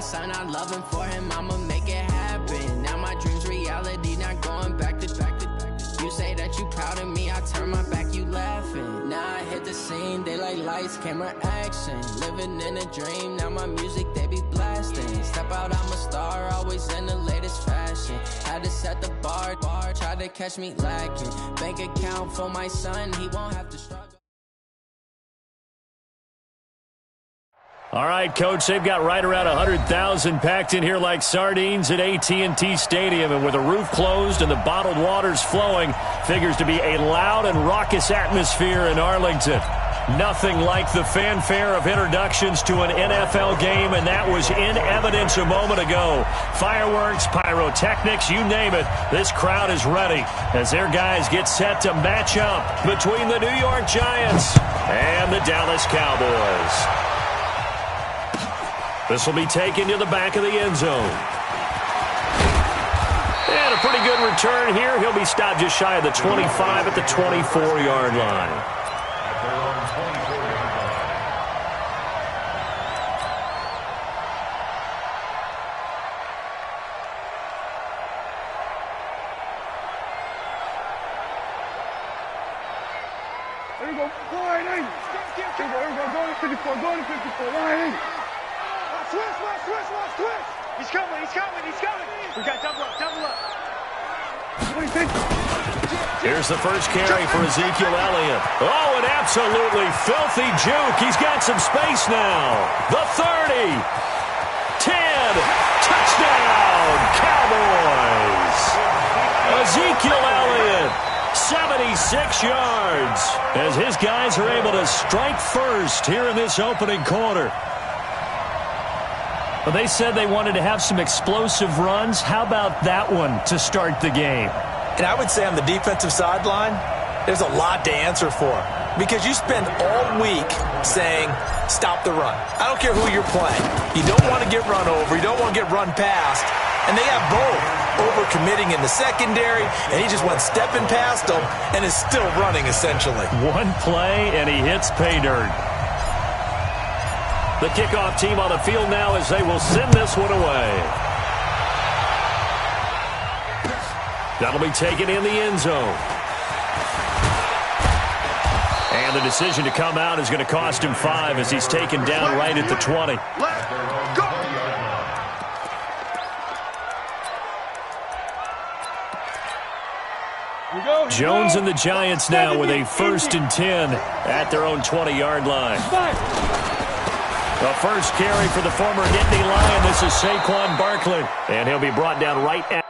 son, I love him for him, I'ma make it happen. Now my dream's reality, not going back to. You say that you proud of me, I turn my back, you laughing. Now I hit the scene, they like lights, camera, action. Living in a dream, now my music, they be blasting. Step out, I'm a star, always in the latest fashion. Had to set the bar, try to catch me lacking. Bank account for my son, he won't have to struggle. All right, Coach, they've got right around 100,000 packed in here like sardines at AT&T Stadium. And with the roof closed and the bottled waters flowing, figures to be a loud and raucous atmosphere in Arlington. Nothing like the fanfare of introductions to an NFL game, and that was in evidence a moment ago. Fireworks, pyrotechnics, you name it. This crowd is ready as their guys get set to match up between the New York Giants and the Dallas Cowboys. This will be taken to the back of the end zone. And a pretty good return here. He'll be stopped just shy of the 25 at the 24-yard line. There we go. Go ahead, Andy. Go to 54. Go to 54. Go ahead, Andy. Switch. He's coming. We got double up. Here's the first carry for Ezekiel Elliott. Oh, an absolutely filthy juke. He's got some space now. The 30. 10. Touchdown, Cowboys. Ezekiel Elliott, 76 yards, as his guys are able to strike first here in this opening quarter. Well, they said they wanted to have some explosive runs. How about that one to start the game? And I would say on the defensive sideline, there's a lot to answer for. Because you spend all week saying, stop the run. I don't care who you're playing. You don't want to get run over. You don't want to get run past. And they have both. Overcommitting in the secondary, and he just went stepping past them and is still running, essentially. One play, and he hits pay dirt. The kickoff team on the field now as they will send this one away. That'll be taken in the end zone. And the decision to come out is going to cost him 5 as he's taken down right at the 20. Jones and the Giants now with a 1st and 10 at their own 20-yard line. The first carry for the former Nittany Lion. This is Saquon Barkley, and he'll be brought down right at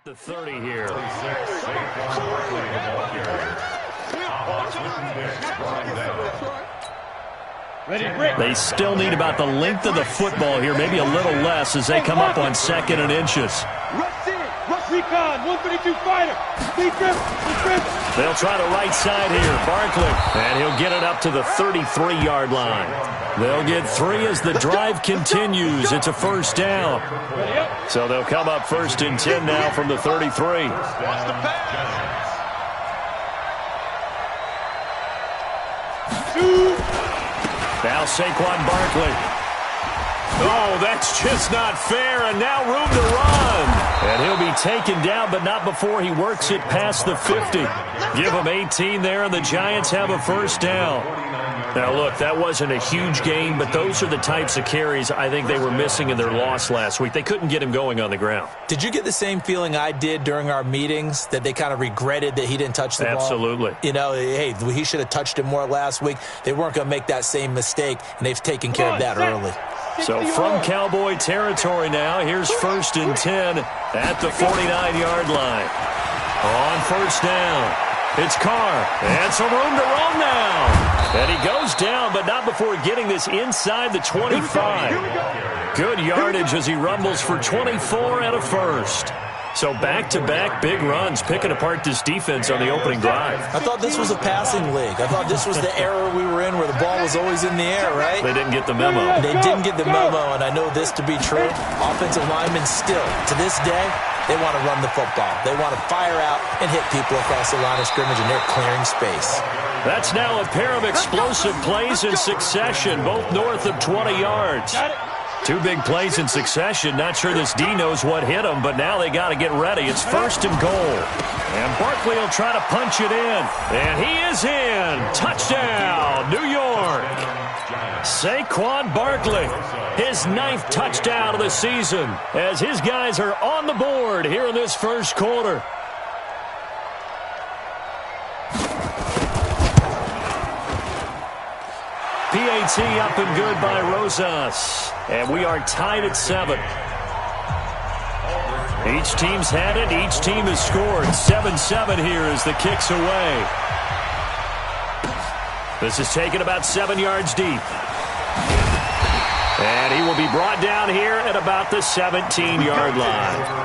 The 30 here. They still need about the length of the football here, maybe a little less as they come up on 2nd and inches. Recon, 132 fighter. They'll try the right side here. Barkley, and he'll get it up to the 33-yard line. They'll get 3 as the drive continues. It's a first down. So they'll come up 1st and 10 now from the 33. Now Saquon Barkley. Oh, that's just not fair, and now room to run. And he'll be taken down, but not before he works it past the 50. Give him 18 there, and the Giants have a first down. Now, look, that wasn't a huge gain, but those are the types of carries I think they were missing in their loss last week. They couldn't get him going on the ground. Did you get the same feeling I did during our meetings, that they kind of regretted that he didn't touch the ball? Absolutely. You know, hey, he should have touched it more last week. They weren't going to make that same mistake, and they've taken care of that early. So from Cowboy territory now, here's 1st and 10 at the 49-yard line. On first down, it's Carr, and some room to run now. And he goes down, but not before getting this inside the 25. Good yardage as he rumbles for 24 and a first. So back-to-back big runs, picking apart this defense on the opening drive. I thought this was a passing league. I thought this was the era we were in where the ball was always in the air, right? They didn't get the memo. They didn't get the memo, and I know this to be true. Offensive linemen still, to this day, they want to run the football. They want to fire out and hit people across the line of scrimmage, and they're clearing space. That's now a pair of explosive plays in succession, both north of 20 yards. 2 big plays in succession. Not sure this D knows what hit him, but now they got to get ready. It's 1st and goal. And Barkley will try to punch it in. And he is in. Touchdown, New York. Saquon Barkley, his 9th touchdown of the season, as his guys are on the board here in this first quarter. PAT up and good by Rosas. And we are tied at 7. Each team's had it. Each team has scored. 7-7 here as the kick's away. This is taken about 7 yards deep. And he will be brought down here at about the 17-yard line.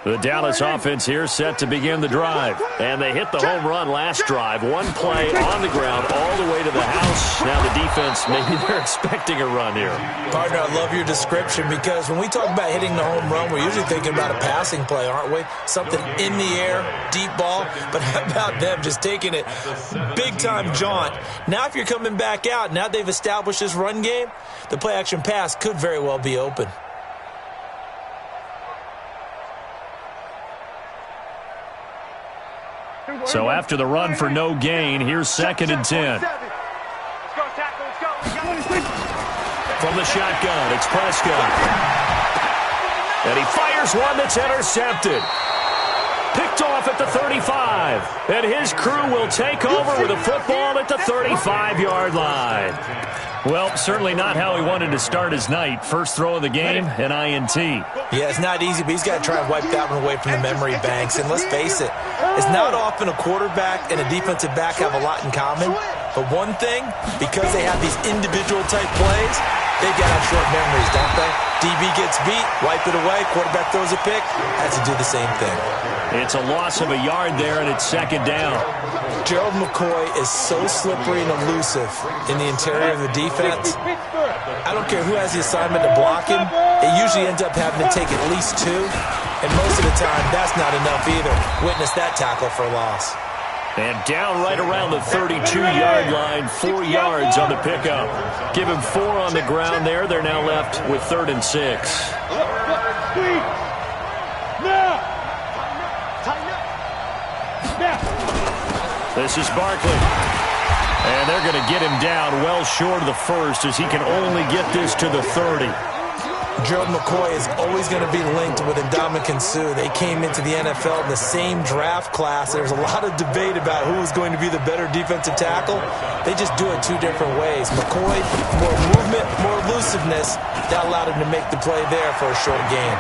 The Dallas offense here set to begin the drive. And they hit the home run last drive. 1 play on the ground all the way to the house. Now the defense, maybe they're expecting a run here. Partner, I love your description because when we talk about hitting the home run, we're usually thinking about a passing play, aren't we? Something in the air, deep ball. But how about them just taking it big-time jaunt? Now if you're coming back out, now they've established this run game, the play-action pass could very well be open. So after the run for no gain, here's 2nd and 10. From the shotgun, it's Prescott. And he fires one that's intercepted. Picked off at the 35. And his crew will take over with a football at the 35-yard line. Well, certainly not how he wanted to start his night. First throw of the game, an INT. Yeah, it's not easy, but he's got to try and wipe that one away from the memory banks. And let's face it, it's not often a quarterback and a defensive back have a lot in common. But one thing, because they have these individual-type plays, they've got to have short memories, don't they? DB gets beat, wipe it away, quarterback throws a pick, has to do the same thing. It's a loss of a yard there, and it's 2nd down. Gerald McCoy is so slippery and elusive in the interior of the defense. I don't care who has the assignment to block him. It usually ends up having to take at least 2. And most of the time, that's not enough either. Witness that tackle for a loss. And down right around the 32-yard line, 4 yards on the pickup. Give him 4 on the ground there. They're now left with 3rd and 6. This is Barkley. And they're going to get him down well short of the 1st as he can only get this to the 30. Gerald McCoy is always going to be linked with Ndamukong Suh. They came into the NFL in the same draft class. There was a lot of debate about who was going to be the better defensive tackle. They just do it two different ways. McCoy, more movement, more elusiveness. That allowed him to make the play there for a short gain.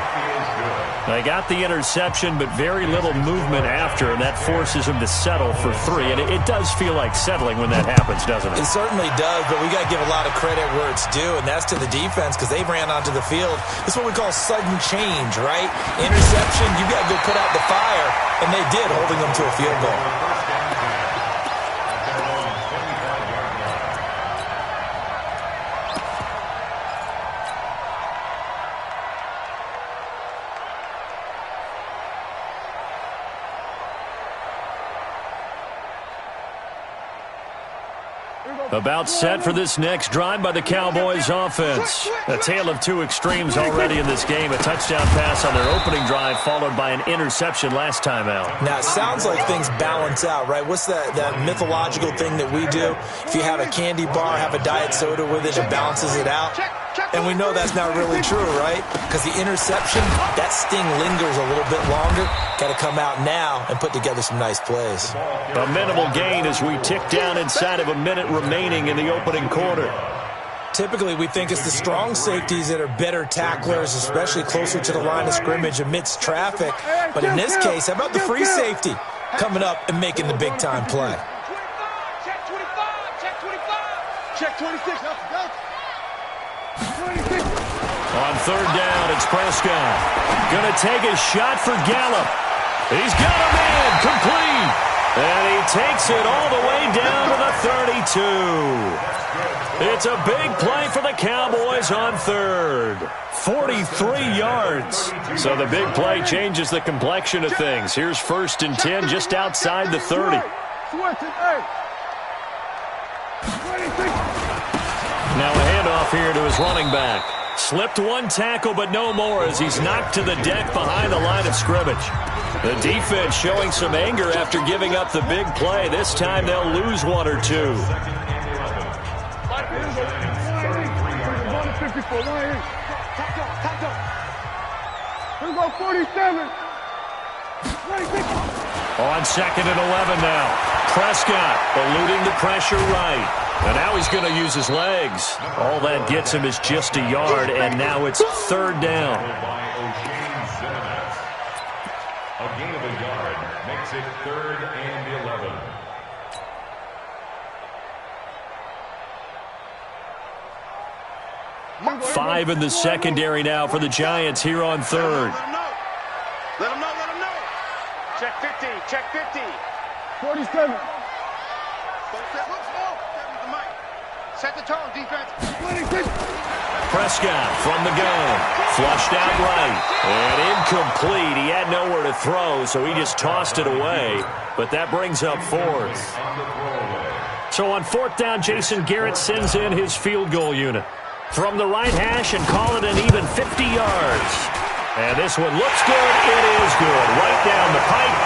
They got the interception, but very little movement after, and that forces him to settle for 3. And it does feel like settling when that happens, doesn't it? It certainly does, but we got to give a lot of credit where it's due, and that's to the defense because they ran onto the field. It's what we call sudden change, right? Interception, you got to go put out the fire, and they did, holding them to a field goal. About set for this next drive by the Cowboys offense. A tale of two extremes already in this game. A touchdown pass on their opening drive followed by an interception last time out. Now, it sounds like things balance out, right? What's that mythological thing that we do? If you have a candy bar, have a diet soda with it, it balances it out. And we know that's not really true, right? Because the interception, that sting lingers a little bit longer. Got to come out now and put together some nice plays. A minimal gain as we tick down inside of a minute remaining in the opening quarter. Typically, we think it's the strong safeties that are better tacklers, especially closer to the line of scrimmage amidst traffic. But in this case, how about the free safety coming up and making the big-time play? Check 25. Check 25. Check 26. On third down, it's Prescott. Going to take a shot for Gallup. He's got him in, complete. And he takes it all the way down to the 32. It's a big play for the Cowboys on third. 43 yards. So the big play changes the complexion of things. Here's 1st and 10 just outside the 30. Now a handoff here to his running back. Slipped one tackle, but no more as he's knocked to the deck behind the line of scrimmage. The defense showing some anger after giving up the big play. This time they'll lose one or two. Here we go, 47. On 2nd and 11 now. Prescott eluding the pressure right. And now he's going to use his legs. All that gets him is just a yard, and now it's 3rd down. A gain of a yard makes it 3rd and 11. 5 in the secondary now for the Giants here on 3rd. Let him know. Check 50. Check 50. 47. Set the tone, defense. Prescott from the gun. Flushed out right. And incomplete. He had nowhere to throw, so he just tossed it away. But that brings up 4th. So on 4th down, Jason Garrett sends in his field goal unit. From the right hash and call it an even 50 yards. And this one looks good. It is good. Right down the pipe.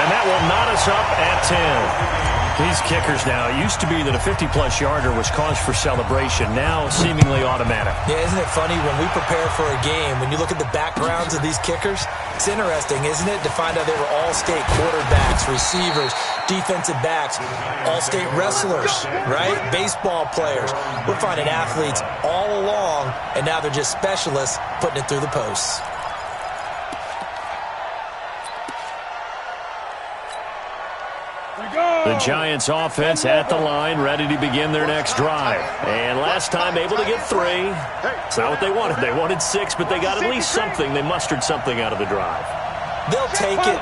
And that will knot us up at 10. These kickers now, it used to be that a 50-plus yarder was cause for celebration, now seemingly automatic. Yeah, isn't it funny when we prepare for a game, when you look at the backgrounds of these kickers, it's interesting, isn't it, to find out they were all-state quarterbacks, receivers, defensive backs, all-state wrestlers, right? Baseball players. We're finding athletes all along, and now they're just specialists putting it through the posts. The Giants offense at the line, ready to begin their next drive. And last time able to get 3. It's not what they wanted. They wanted 6, but they got at least something. They mustered something out of the drive. They'll take it.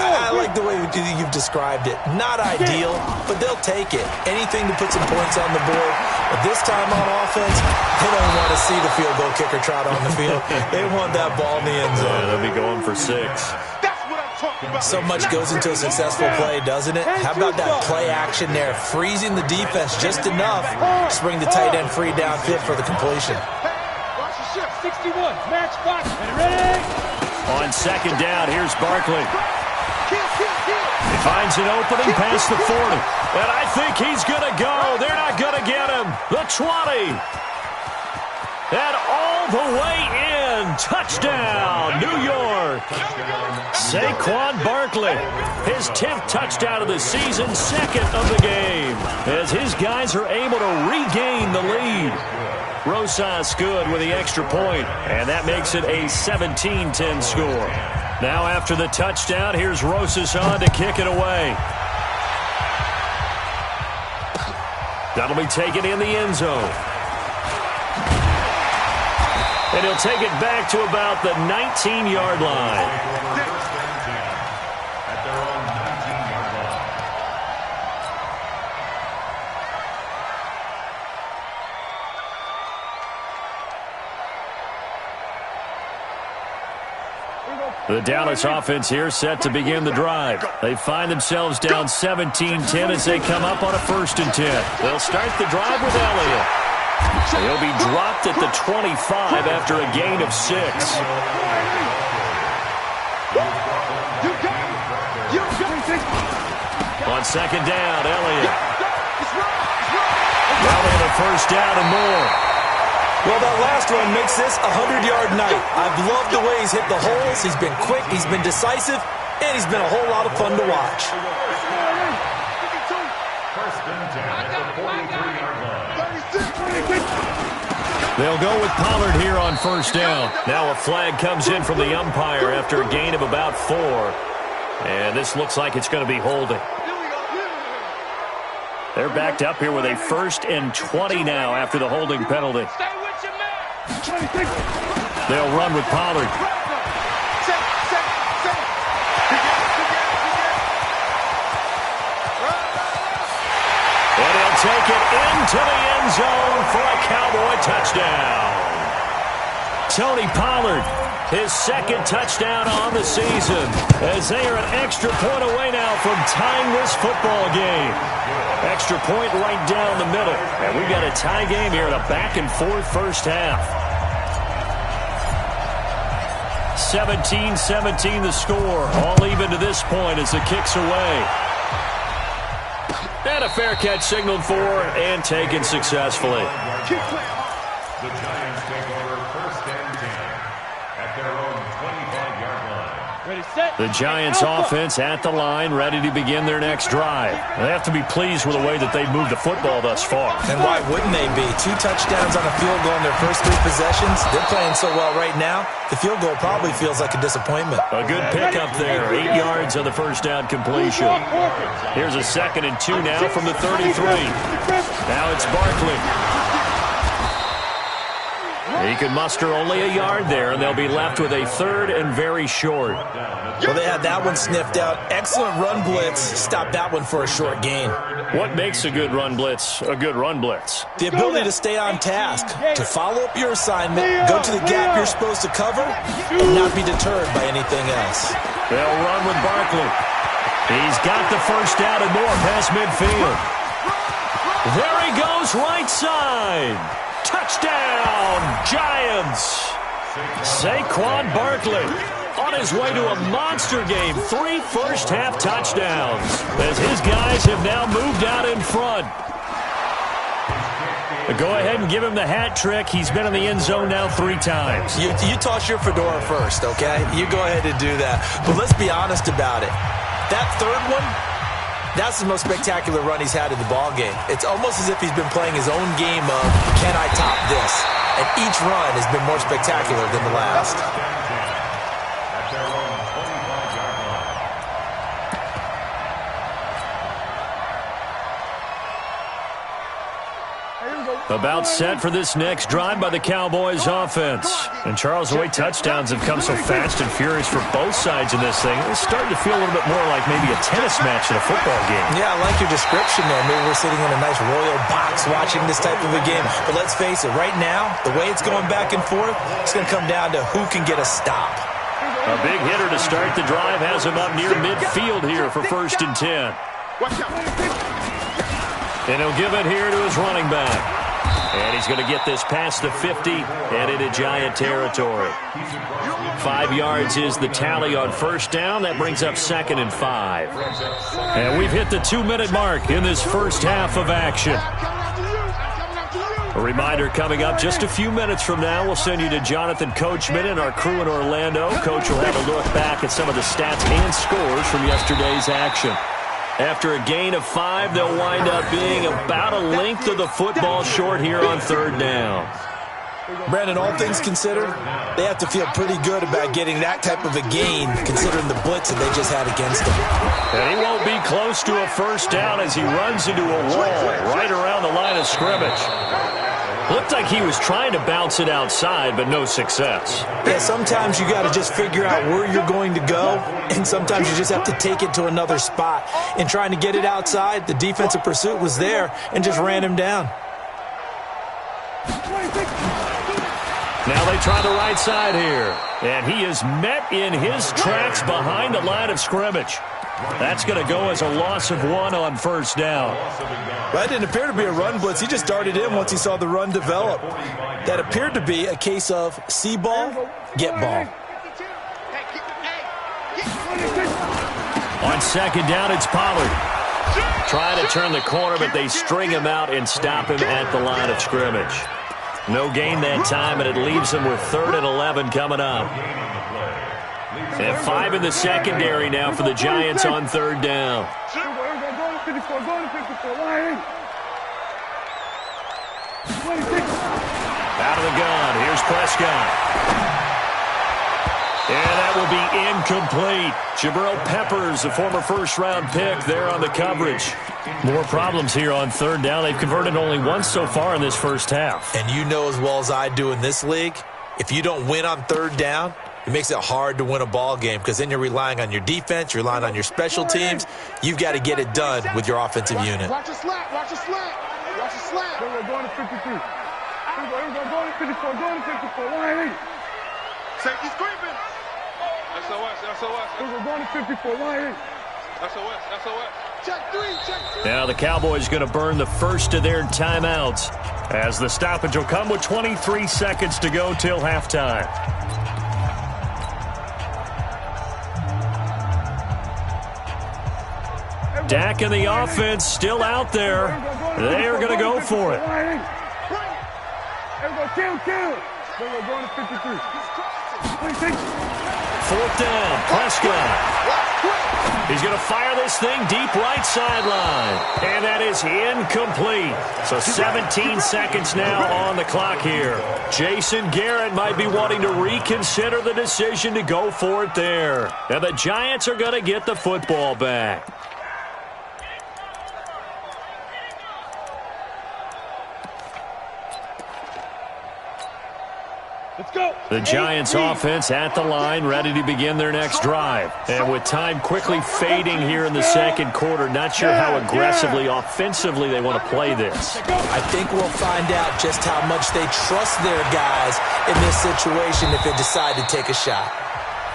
I like the way you've described it. Not ideal, but they'll take it. Anything to put some points on the board. But this time on offense, they don't want to see the field goal kicker trot on the field. They want that ball in the end zone. Yeah, they'll be going for 6. So much goes into a successful play, doesn't it? How about that play action there? Freezing the defense just enough to bring the tight end free downfield for the completion. Watch the shift. 61. Match box. Ready? On 2nd down, here's Barkley. He finds an opening past the 40. And I think he's going to go. They're not going to get him. The 20. And all the way in. Touchdown, New York. Saquon Barkley, his 10th touchdown of the season, second of the game, as his guys are able to regain the lead. Rosas good with the extra point, and that makes it a 17-10 score. Now after the touchdown, here's Rosas on to kick it away. That'll be taken in the end zone. And he'll take it back to about the 19-yard line. At their own 19-yard line. The Dallas offense here set to begin the drive. They find themselves down 17-10 as they come up on a 1st and 10. They'll start the drive with Elliott. He'll be dropped at the 25 after a gain of 6. On 2nd down, Elliott. Now they have a 1st down and more. Well, that last run makes this a 100-yard night. I've loved the way he's hit the holes. He's been quick, he's been decisive, and he's been a whole lot of fun to watch. 1st and 10 at the 43-yard line. They'll go with Pollard here on 1st down. Now a flag comes in from the umpire after a gain of about 4. And this looks like it's going to be holding. They're backed up here with a 1st and 20 now after the holding penalty. They'll run with Pollard. And he'll take it into the end zone for a Cowboy touchdown. Tony Pollard, his 2nd touchdown on the season, as they are an extra point away now from tying this football game. Extra point right down the middle. And we've got a tie game here in a back-and-forth 1st half. 17-17 the score. All even to this point as the kick's away. And a fair catch signaled for and taken successfully. The Giants take over 1st and 10 at their own 25-yard line. The Giants offense at the line, ready to begin their next drive. They have to be pleased with the way that they've moved the football thus far. And why wouldn't they be? 2 touchdowns on a field goal in their first 3 possessions. They're playing so well right now, the field goal probably feels like a disappointment. A good pickup there. 8 yards on the 1st down completion. Here's a 2nd and 2 now from the 33. Now it's Barkley. He can muster only a yard there, and they'll be left with a 3rd and very short. Well, they had that one sniffed out. Excellent run blitz. Stopped that one for a short gain. What makes a good run blitz a good run blitz? The ability to stay on task, to follow up your assignment, go to the gap you're supposed to cover, and not be deterred by anything else. They'll run with Barkley. He's got the 1st down and more past midfield. There he goes, right side. Touchdown, Giants! Saquon Barkley on his way to a monster game. 3 first-half touchdowns as his guys have now moved out in front. Go ahead and give him the hat trick. He's been in the end zone now 3 times. You toss your fedora first, okay? You go ahead and do that. But let's be honest about it. That 3rd one, that's the most spectacular run he's had in the ballgame. It's almost as if he's been playing his own game of, can I top this? And each run has been more spectacular than the last. At their own 25-yard line. About set for this next drive by the Cowboys offense. And Charles, the way touchdowns have come so fast and furious for both sides in this thing, it's starting to feel a little bit more like maybe a tennis match in a football game. Yeah, I like your description there. Maybe we're sitting in a nice royal box watching this type of a game. But let's face it, right now, the way it's going back and forth, it's going to come down to who can get a stop. A big hitter to start the drive has him up near midfield here for 1st and 10. And he'll give it here to his running back. And he's going to get this past the 50 and into Giant territory. 5 yards is the tally on 1st down. That brings up 2nd and 5. And we've hit the 2-minute mark in this first half of action. A reminder coming up just a few minutes from now, we'll send you to Jonathan Coachman and our crew in Orlando. Coach will have a look back at some of the stats and scores from yesterday's action. After a gain of 5, they'll wind up being about a length of the football short here on third down. Brandon, all things considered, they have to feel pretty good about getting that type of a gain considering the blitz that they just had against them. And he won't be close to a first down as he runs into a wall right around the line of scrimmage. Looked like he was trying to bounce it outside, but no success. Yeah, sometimes you got to just figure out where you're going to go, and sometimes you just have to take it to another spot. And trying to get it outside, the defensive pursuit was there and just ran him down. Now they try the right side here. And he is met in his tracks behind the line of scrimmage. That's going to go as a loss of 1 on first down. That didn't appear to be a run blitz. He just darted in once he saw the run develop. That appeared to be a case of see ball, get ball. On second down, it's Pollard. Trying to turn the corner, but they string him out and stop him at the line of scrimmage. No gain that time, and it leaves them with 3rd and 11 coming up. And 5 in the secondary now for the Giants on third down. Out of the gun, here's Prescott. And that will be incomplete. Jabril Peppers, a former first-round pick, there on the coverage. More problems here on third down. They've converted only once so far in this first half. And you know as well as I do in this league, if you don't win on third down, it makes it hard to win a ball game because then you're relying on your defense, you're relying on your special teams. You've got to get it done with your offensive unit. Watch the slap, watch the slap, watch the slap. Here we go, going to 53. Here we go, going to 54, going to 54, 180. Safety screaming. SOS, SOS. Here we go, going to 54, 180. SOS, SOS. Check 3, check 3. Now the Cowboys going to burn the first of their timeouts as the stoppage will come with 23 seconds to go till halftime. Dak and the offense still out there. They are going to go for it. Here we go, kill. Here we go, going to 53. 4th down, Prescott. He's going to fire this thing deep right sideline. And that is incomplete. So 17 seconds now on the clock here. Jason Garrett might be wanting to reconsider the decision to go for it there. Now the Giants are going to get the football back. The Giants offense at the line, ready to begin their next drive. And with time quickly fading here in the second quarter, not sure how aggressively, offensively they want to play this. I think we'll find out just how much they trust their guys in this situation if they decide to take a shot.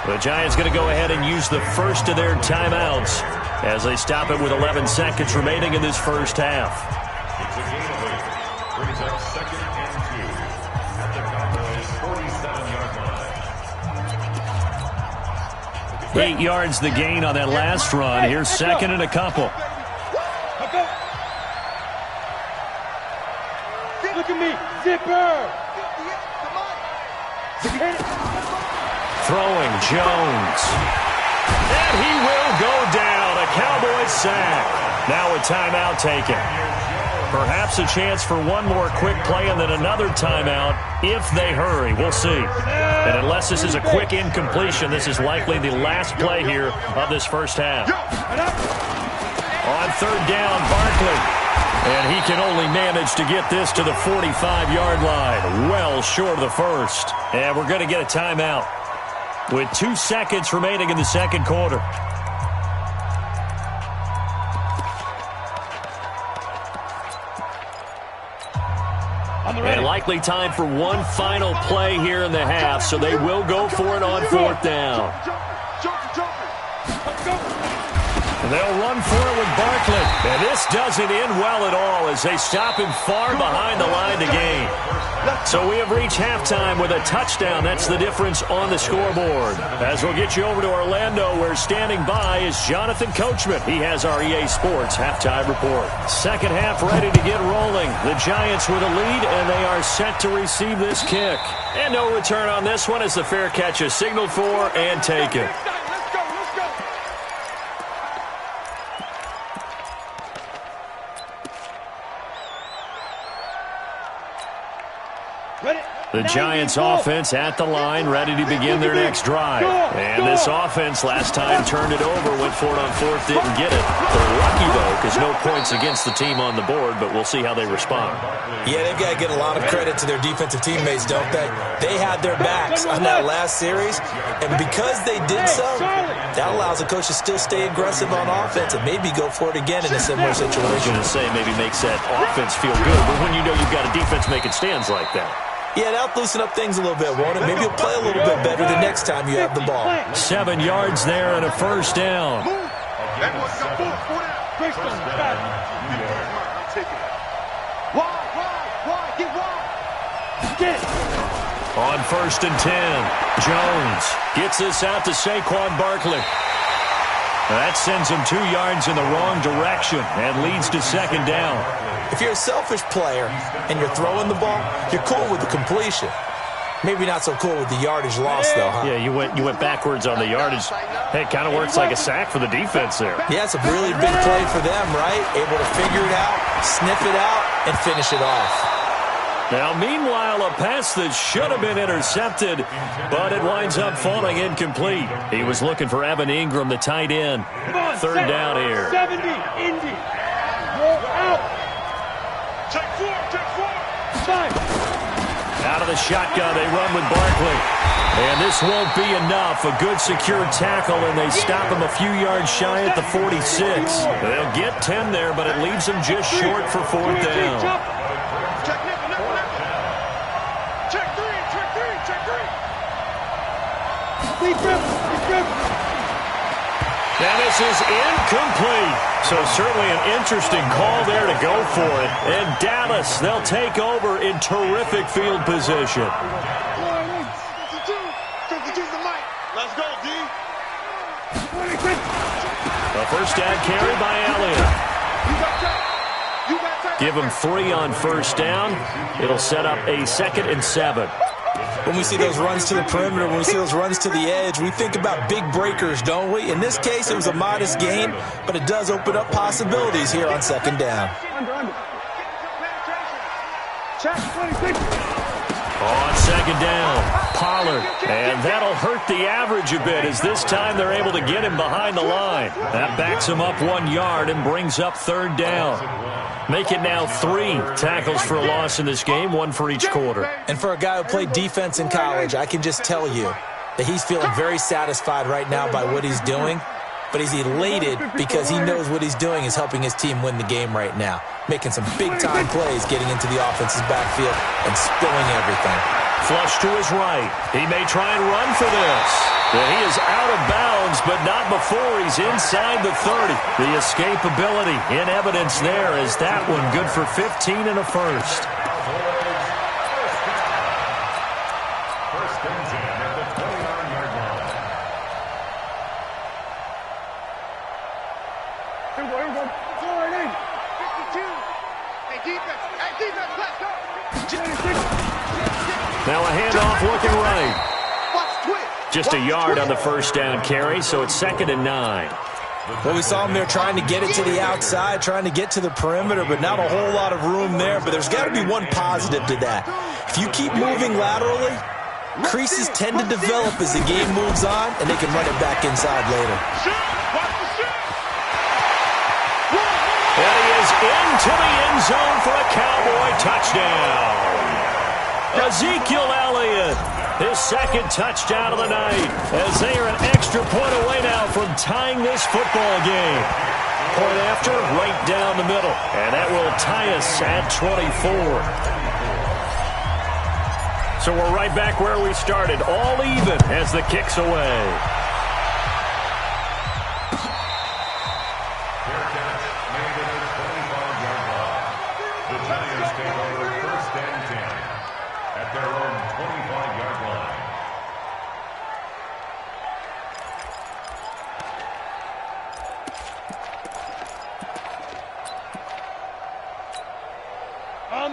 The Giants going to go ahead and use the first of their timeouts as they stop it with 11 seconds remaining in this first half. It's a gain of 8. Brings up 2nd and 2 at the Cowboys' 47-yard line. 8 yards the gain on that last run. Here's 2nd and a couple. Look at me, zipper. Throwing Jones. And he will go down. A Cowboys sack. Now a timeout taken. Perhaps a chance for one more quick play and then another timeout if they hurry. We'll see. And unless this is a quick incompletion, this is likely the last play here of this first half. On 3rd down, Barkley. And he can only manage to get this to the 45-yard line. Well short of the first. And we're going to get a timeout with 2 seconds remaining in the second quarter. And likely time for one final play here in the half, so they will go for it on 4th down. They'll run for it with Barkley. And this doesn't end well at all as they stop him far behind the line to gain. So we have reached halftime with a touchdown. That's the difference on the scoreboard. As we'll get you over to Orlando, where standing by is Jonathan Coachman. He has our EA Sports halftime report. Second half ready to get rolling. The Giants with a lead, and they are set to receive this kick. And no return on this one as the fair catch is signaled for and taken. The Giants offense at the line, ready to begin their next drive. And this offense last time turned it over, went for it on fourth, didn't get it. They're lucky, though, because no points against the team on the board, but we'll see how they respond. Yeah, they've got to get a lot of credit to their defensive teammates, don't they? They had their backs on that last series, and because they did so, that allows the coach to still stay aggressive on offense and maybe go for it again in a similar situation. I was going to say maybe makes that offense feel good, but when you know you've got a defense making stands like that. Yeah, that'll loosen up things a little bit, won't it? Maybe you'll play a little bit better the next time you have the ball. 7 yards there and a first down. On 1st and 10, Jones gets this out to Saquon Barkley. That sends him 2 yards in the wrong direction and leads to second down. If you're a selfish player and you're throwing the ball, you're cool with the completion. Maybe not so cool with the yardage loss, though, huh? Yeah, you went backwards on the yardage. Hey, it kind of works like a sack for the defense there. Yeah, it's a really big play for them, right? Able to figure it out, sniff it out, and finish it off. Now, meanwhile, a pass that should have been intercepted, but it winds up falling incomplete. He was looking for Evan Ingram, the tight end. Third down here. 70, Indy. Roll out. Take four. 5. Out of the shotgun, they run with Barkley. And this won't be enough. A good secure tackle, and they stop him a few yards shy at the 46. They'll get 10 there, but it leaves them just short for fourth down. Now this is incomplete. So certainly an interesting call there to go for it. And Dallas, they'll take over in terrific field position. Let's go, D. A first down carry by Elliott. Give him 3 on first down. It'll set up a 2nd and 7. When we see those runs to the perimeter, when we see those runs to the edge, we think about big breakers, don't we? In this case, it was a modest gain, but it does open up possibilities here on second down. On second down, Pollard. And that'll hurt the average a bit as this time they're able to get him behind the line. That backs him up 1 yard and brings up third down. Make it now 3 tackles for a loss in this game, 1 for each quarter. And for a guy who played defense in college, I can just tell you that he's feeling very satisfied right now by what he's doing. But he's elated because he knows what he's doing is helping his team win the game right now. Making some big-time plays, getting into the offense's backfield and spilling everything. Flush to his right. He may try and run for this. But he is out of bounds, but not before he's inside the 30. The escapability in evidence there is that one good for 15 and a first. First and 10 at the 29-yard line. Here we go. Throw it in. 52. Hey, defense, let's go. 26. Now a handoff looking right. Just a yard on the first down carry, so it's 2nd and 9. Well, we saw him there trying to get it to the outside, trying to get to the perimeter, but not a whole lot of room there. But there's got to be one positive to that. If you keep moving laterally, creases tend to develop as the game moves on, and they can run it back inside later. And he is into the end zone for a Cowboy touchdown. Ezekiel Elliott, his 2nd touchdown of the night, as they are an extra point away now from tying this football game. Point after, right down the middle, and that will tie us at 24. So we're right back where we started, all even as the kick's away.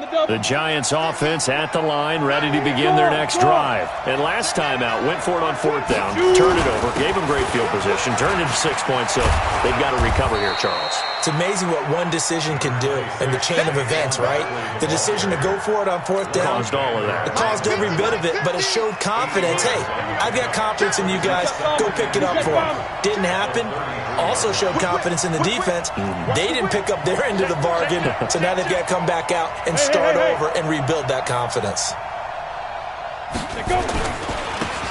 The Giants offense at the line, ready to begin their next drive. And last time out, went for it on 4th down, turned it over, gave them great field position, turned into 6 points, so they've got to recover here, Charles. It's amazing what one decision can do in the chain of events, right? The decision to go for it on 4th down. Caused all of that. It caused every bit of it, but it showed confidence. Hey, I've got confidence in you guys. Go pick it up for them. Didn't happen. Also showed confidence in the defense. They didn't pick up their end of the bargain, so now they've got to come back out and start over and rebuild that confidence.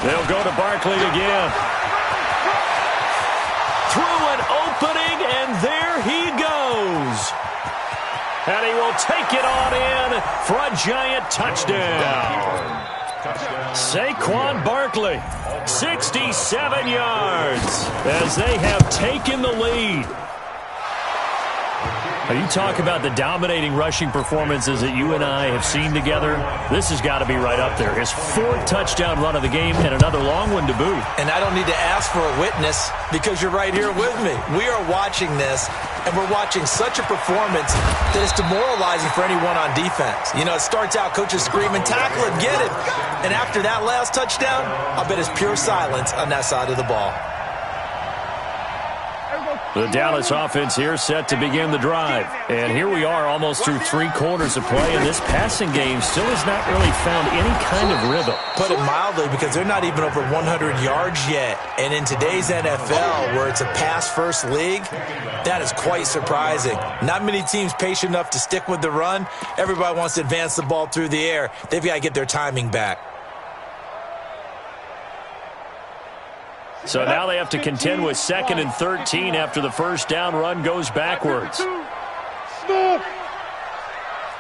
They'll go to Barkley again. Through an opening, and there he goes. And he will take it on in for a Giant touchdown. Saquon Barkley, 67 yards as they have taken the lead. You talk about the dominating rushing performances that you and I have seen together. This has got to be right up there. His 4th touchdown run of the game and another long one to boot. And I don't need to ask for a witness because you're right here with me. We are watching this, and we're watching such a performance that it's demoralizing for anyone on defense. You know, it starts out coaches screaming, tackle it, get it. And after that last touchdown, I'll bet it's pure silence on that side of the ball. The Dallas offense here set to begin the drive. And here we are almost through 3 quarters of play, and this passing game still has not really found any kind of rhythm. Put it mildly, because they're not even over 100 yards yet. And in today's NFL, where it's a pass-first league, that is quite surprising. Not many teams patient enough to stick with the run. Everybody wants to advance the ball through the air. They've got to get their timing back. So now they have to contend with 2nd and 13 after the first down run goes backwards. Stop!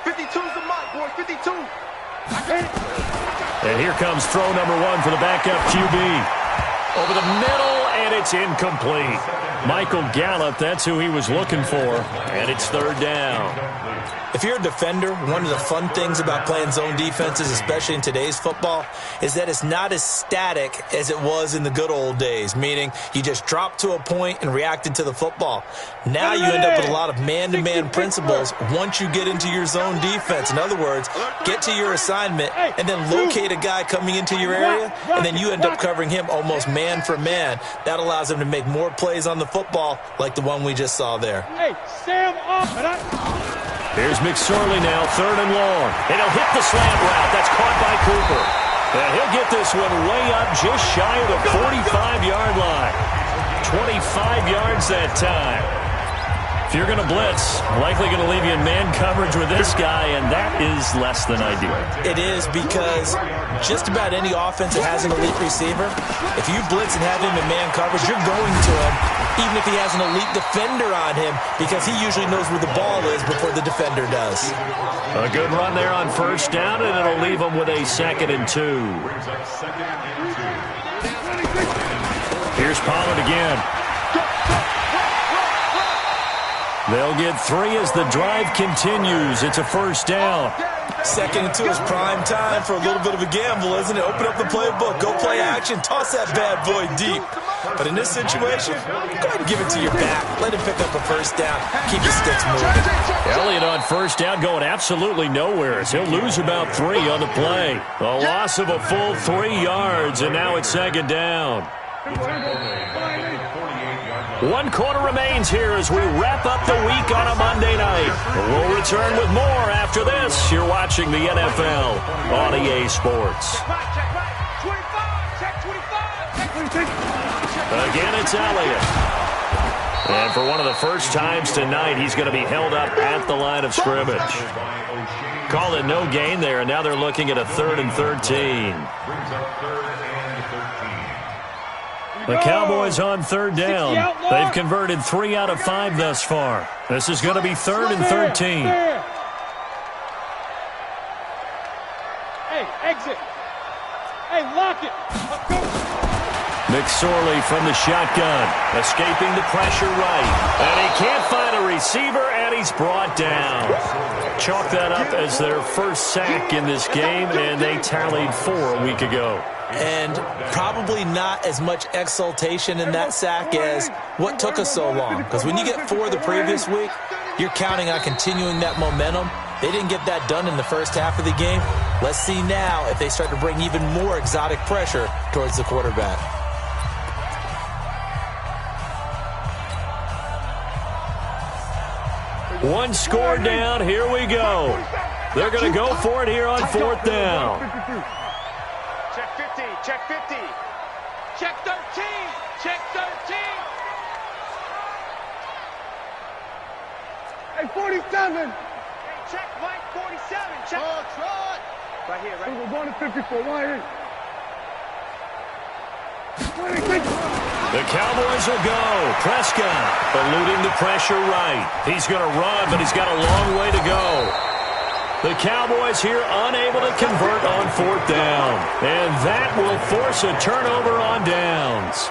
52's the mark, boy, 52. And here comes throw number 1 for the backup QB. Over the middle, and it's incomplete. Michael Gallup, that's who he was looking for, and it's 3rd down. If you're a defender, one of the fun things about playing zone defenses, especially in today's football, is that it's not as static as it was in the good old days, meaning you just drop to a point and reacted to the football. Now you end up with a lot of man-to-man principles once you get into your zone defense. In other words, get to your assignment and then locate a guy coming into your area, and then you end up covering him almost man for man. That allows him to make more plays on the football like the one we just saw there. Hey, Sam off. Here's McSorley now, 3rd and long. And he'll hit the slant route. That's caught by Cooper. And he'll get this one way up just shy of the 45-yard line. 25 yards that time. If you're going to blitz, likely going to leave you in man coverage with this guy, and that is less than ideal. It is, because just about any offense that has an elite receiver, if you blitz and have him in man coverage, you're going to him, even if he has an elite defender on him, because he usually knows where the ball is before the defender does. A good run there on 1st down, and it'll leave him with a 2nd and 2. Here's Pollard again. They'll get 3 as the drive continues. It's a 1st down. 2nd and 2 is prime time for a little bit of a gamble, isn't it? Open up the playbook, go play action, toss that bad boy deep. But in this situation, go ahead and give it to your back. Let him pick up a 1st down. Keep your sticks moving. Elliott on 1st down going absolutely nowhere. So he'll lose about 3 on the play. A loss of a full 3 yards, and now it's 2nd down. 1 quarter remains here as we wrap up the week on a Monday night. We'll return with more after this. You're watching the NFL on EA Sports. Again, it's Elliott. And for one of the first times tonight, he's going to be held up at the line of scrimmage. Call it no gain there, and now they're looking at a 3rd and 13. The Cowboys on 3rd down. They've converted 3 out of 5 thus far. This is going to be 3rd and 13. Hey, exit. Hey, lock it. McSorley from the shotgun, escaping the pressure right. And he can't find a receiver, and he's brought down. Chalk that up as their first sack in this game, and they tallied 4 a week ago. And probably not as much exultation in that sack as what took us so long. Because when you get 4 the previous week, you're counting on continuing that momentum They didn't get that done in the first half of the game. Let's see now if they start to bring even more exotic pressure towards the quarterback. One score down. Here we go. They're going to go for it here on 4th down. Check 50. Check 50. Check 13. Check 13. Hey, 47. Hey, check Mike 47. Check. Trot. Right here, right here. We're going to 54. Right here. The Cowboys will go. Prescott eluding the pressure right. He's going to run, but he's got a long way to go. The Cowboys here unable to convert on 4th down. And that will force a turnover on downs.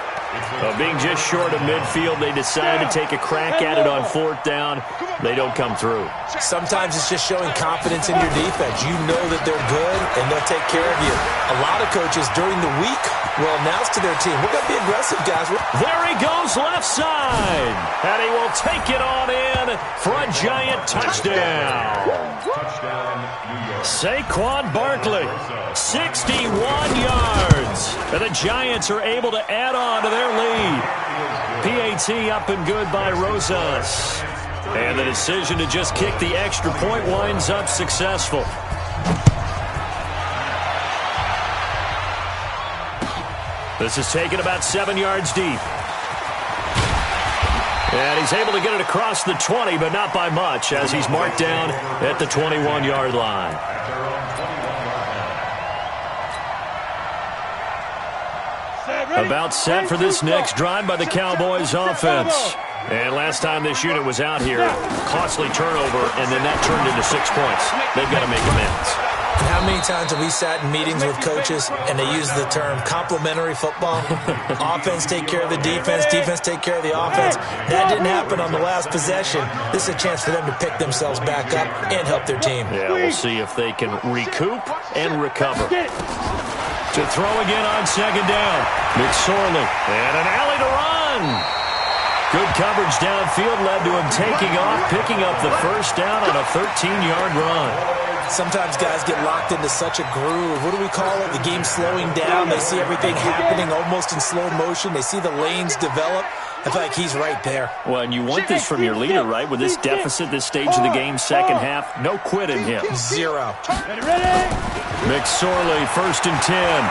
Being just short of midfield, they decide to take a crack at it on 4th down. They don't come through. Sometimes it's just showing confidence in your defense. You know that they're good, and they'll take care of you. A lot of coaches during the week will announce to their team, we're going to be aggressive, guys. There he goes left side. And he will take it on in for a giant touchdown. Saquon Barkley, 61 yards. And the Giants are able to add on to their lead. PAT up and good by Rosas. And the decision to just kick the extra point winds up successful. This is taken about 7 yards deep. And he's able to get it across the 20, but not by much, as he's marked down at the 21-yard line. About set for this next drive by the Cowboys offense. And last time this unit was out here, costly turnover, and then that turned into 6 points. They've got to make amends. How many times have we sat in meetings with coaches and they use the term complementary football? Offense take care of the defense, defense take care of the offense. That didn't happen on the last possession. This is a chance for them to pick themselves back up and help their team. Yeah, we'll see if they can recoup and recover. To throw again on 2nd down. McSorley, and an alley to run. Good coverage downfield led to him taking off, picking up the 1st down on a 13-yard run. Sometimes guys get locked into such a groove. What do we call it? The game slowing down. They see everything happening almost in slow motion. They see the lanes develop. I feel like he's right there. Well, and you want this from your leader, right? With this deficit, this stage of the game, second half, no quit in him. 0. McSorley, 1st and 10.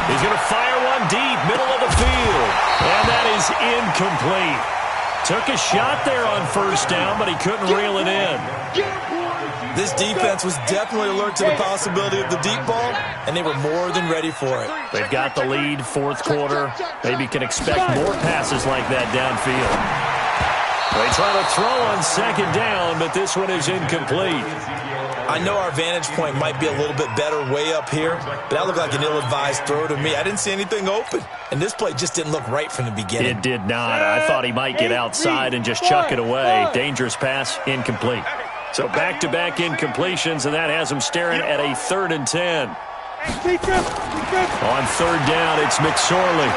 He's going to fire one deep, middle of the field. And that is incomplete. Took a shot there on 1st down, but he couldn't reel it in. This defense was definitely alert to the possibility of the deep ball, and they were more than ready for it. They've got the lead, 4th quarter. Maybe can expect more passes like that downfield. They try to throw on 2nd down, but this one is incomplete. I know our vantage point might be a little bit better way up here, but that looked like an ill-advised throw to me. I didn't see anything open, and this play just didn't look right from the beginning. It did not. I thought he might get outside and just chuck it away. Dangerous pass, incomplete. So back-to-back incompletions, and that has him staring at a 3rd and 10. On 3rd down, it's McSorley.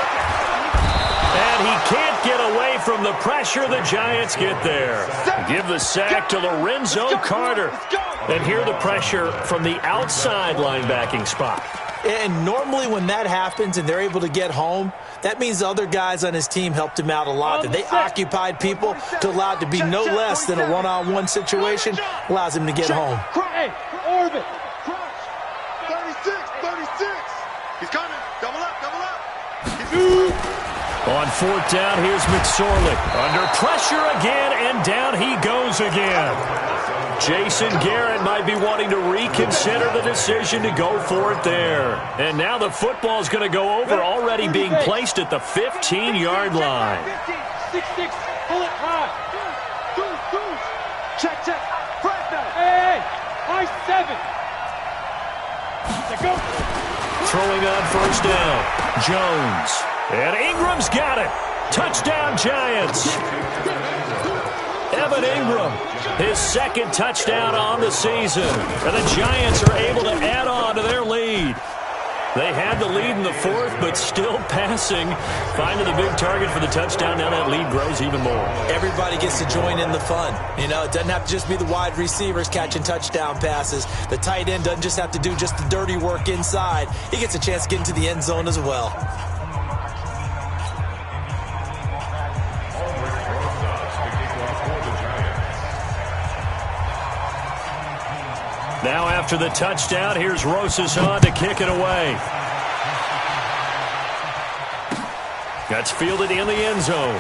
And he can't get away from the pressure. The Giants get there. Give the sack to Lorenzo Carter. And hear the pressure from the outside linebacking spot. And normally when that happens and they're able to get home, that means the other guys on his team helped him out a lot. That they occupied people to allow it to be no less than a one-on-one situation, allows him to get home. Hey, orbit. 36. He's coming. Double up. On 4th down, here's McSorley. Under pressure again, and down he goes again. Jason Garrett might be wanting to reconsider the decision to go for it there. And now the football's going to go over, already being placed at the 15-yard line. 6-6, pull it high. Check. Hey, high 7. Go. Throwing on 1st down, Jones. And Ingram's got it. Touchdown, Giants. Evan Ingram, his 2nd touchdown on the season. And the Giants are able to add on to their lead. They had the lead in the fourth, but still passing. Finding the big target for the touchdown. Now that lead grows even more. Everybody gets to join in the fun. You know, it doesn't have to just be the wide receivers catching touchdown passes. The tight end doesn't just have to do just the dirty work inside. He gets a chance to get into the end zone as well. Now after the touchdown, here's Rosas on to kick it away. That's fielded in the end zone.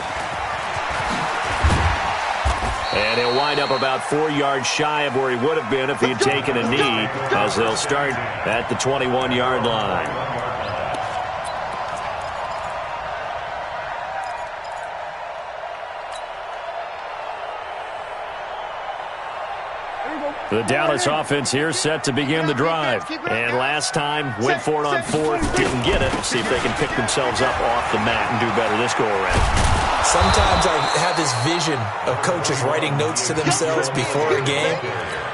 And he'll wind up about 4 yards shy of where he would have been if he had taken a knee, as they'll start at the 21-yard line. The Dallas offense here set to begin the drive. And last time, went for it on fourth, didn't get it. See if they can pick themselves up off the mat and do better this go-around. Sometimes I have this vision of coaches writing notes to themselves before a game.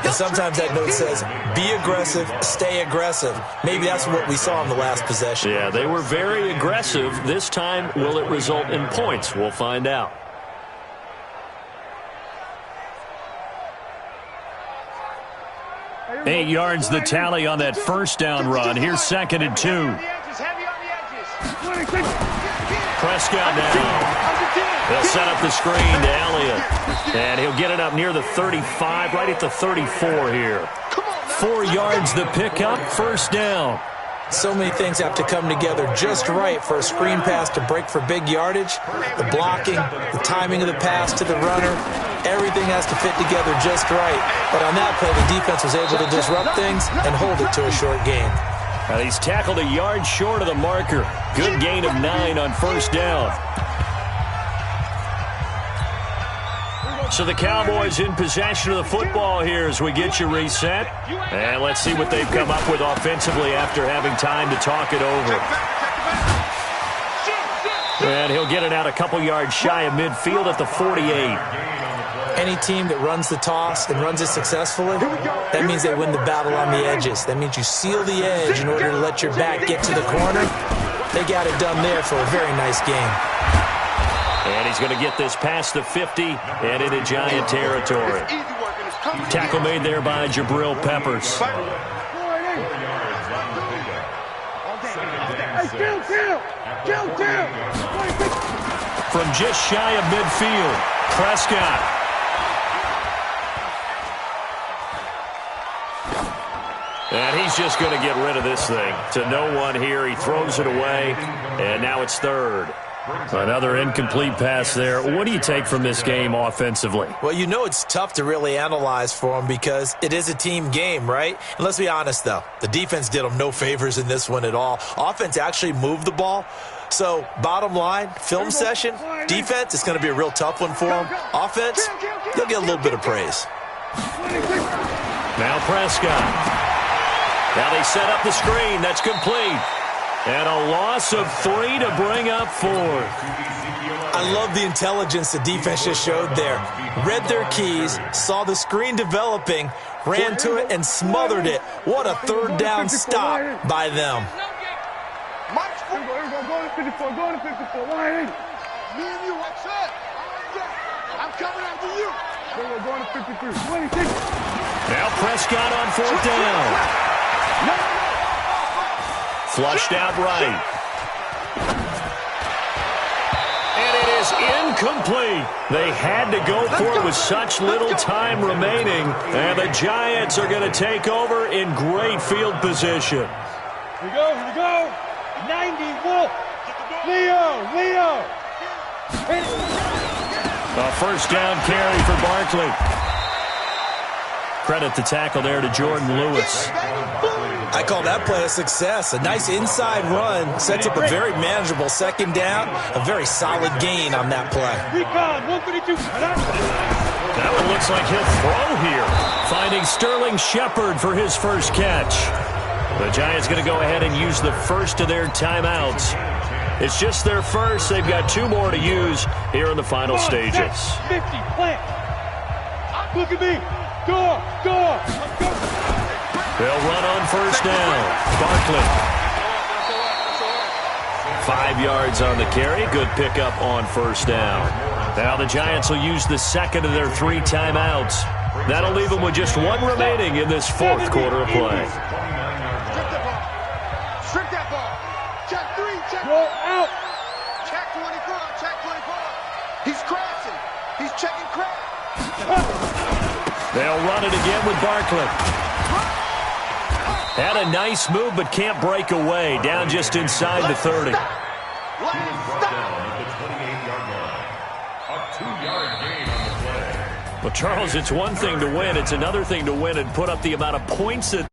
And sometimes that note says, be aggressive, stay aggressive. Maybe that's what we saw in the last possession. Yeah, they were very aggressive. This time, will it result in points? We'll find out. Eight yards the tally on that first down run. Here's 2nd and 2. Prescott now. They'll set up the screen to Elliott. And he'll get it up near the 35, right at the 34 here. 4 yards the pickup, first down. So many things have to come together just right for a screen pass to break for big yardage. The blocking, the timing of the pass to the runner, everything has to fit together just right. But on that play, the defense was able to disrupt things and hold it to a short gain. Now he's tackled a yard short of the marker. Good gain of 9 on first down. So the Cowboys in possession of the football here as we get you reset. And let's see what they've come up with offensively after having time to talk it over. And he'll get it out a couple yards shy of midfield at the 48. Any team that runs the toss and runs it successfully, that means they win the battle on the edges. That means you seal the edge in order to let your back get to the corner. They got it done there for a very nice game. And he's going to get this past the 50 and into Giant territory. Tackle made there by Jabril Peppers. From just shy of midfield, Prescott. And he's just going to get rid of this thing. To no one here. He throws it away, and now it's third. Another incomplete pass there. What do you take from this game offensively? Well, you know it's tough to really analyze for them because it is a team game, right? And let's be honest, though. The defense did them no favors in this one at all. Offense actually moved the ball. So, bottom line, film session, defense, it's going to be a real tough one for them. Offense, they'll get a little bit of praise. Now Prescott. Now they set up the screen. That's complete. And a loss of 3 to bring up 4. I love the intelligence the defense just showed there. Read their keys, saw the screen developing, ran to it, and smothered it. What a third down stop by them. Go to 54, go to 54, 180. Me and you, what's up? I'm coming after you. We're going to 53, 26. Now Prescott on 4th down. Flushed out right. And it is incomplete. They had to go for it with such little time remaining. And the Giants are going to take over in great field position. Here we go. 90, Wolf. Leo. A first down carry for Barkley. Credit the tackle there to Jordan Lewis. I call that play a success. A nice inside run sets up a very manageable second down. A very solid gain on that play. That one looks like he'll throw here. Finding Sterling Shepard for his first catch. The Giants going to go ahead and use the first of their timeouts. It's just their first. They've got 2 more to use here in the final stages. 50, plant. Look at me. Go. They'll run on first down. Barkley. 5 yards on the carry. Good pickup on first down. Now the Giants will use the second of their 3 timeouts. That'll leave them with just 1 remaining in this 4th quarter of play. Strip that ball. Check 3, check 4. Out. Check 24, check 24. He's crashing. He's checking crash. They'll run it again with Barkley. Had a nice move, but can't break away. Down just inside the 30. Well, Charles, it's one thing to win. It's another thing to win and put up the amount of points that